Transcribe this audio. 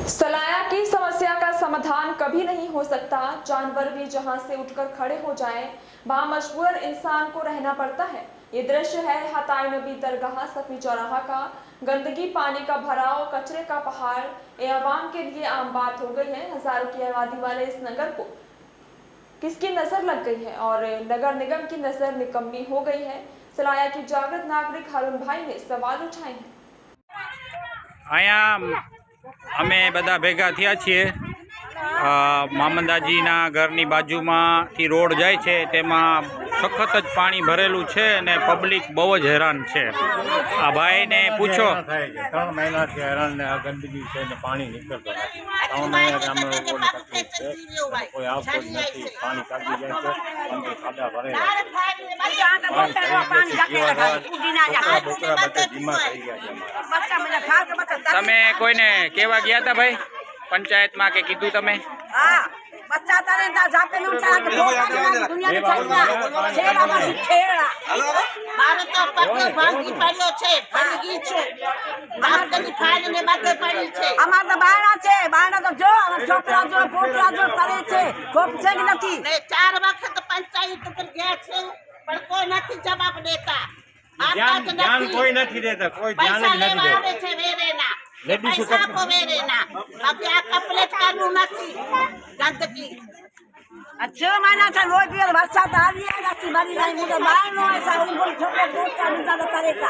सलाया की समस्या का समाधान कभी नहीं हो सकता। जानवर भी जहां से उठकर खड़े हो जाएं, वहां मजबूरन इंसान को रहना पड़ता है। ये दृश्य है हताई नबी दरगाह सफी चौराहा का। गंदगी, पानी का भराव, कचरे का पहाड़ ये आवाम के लिए आम बात हो गई है। हजारों की आबादी वाले इस नगर को किसकी नजर लग गई है और नगर निगम की नजर निकम्मी हो गई है। सलाया की जागृत नागरिक हारून भाई ने सवाल उठाए हैं। અહીંયા અમે બધા ભેગા થયા છીએ। મામંદાજીના ઘરની બાજુમાંથી રોડ જાય છે, તેમાં સખત જ પાણી ભરેલું છે અને પબ્લિક બહુ જ હેરાન છે। આ ભાઈને પૂછો। 3 મહિનાથી હેરાન ને આ ગંદકી છે ને પાણી નીકળતું નથી। 3 મહિનાથી અમે લોકોને તકલીફ છે, કોઈ આવતો જ નથી। પાણી કાઢી જાય છે, અંદર ખાડા ભરેલા બોકરા બધે ધીમા થઈ ગયા છે। તમે કોઈને કહેવા ગયા હતા ભાઈ પંચાયતમાં કે કીધું તમે? हाँ बच्चा तारे दा जाते में उठा के दुनिया में चलना छेड़ा बस छेड़ा मारे तो पक्के भांगी पड़્યો છે ભાંગી છે મારતની ફાઈને બાતે પડી છે। અમાર તો બાયણા તો જો છોકરા જો પોતરા જો કરે છે ખોટ છે કે નથી ને 4 વખત પંચાયત પર ગયા છે પણ કોઈ નથી જવાબ દેતા। ધ્યાન કોઈ નથી દેતા, કોઈ ધ્યાન જ નથી દેતા। આવે છે વેરેના પૈસા આપો વેરેના બાકી આ કમ્પ્લીટ કરવું નથી ગંદકી। 6 મહિના से रोज भी वर्षा आ रही है राती बारी नहीं मुझे बाहर नो ऐसा उनको छोटे पोतरा निकाल करे का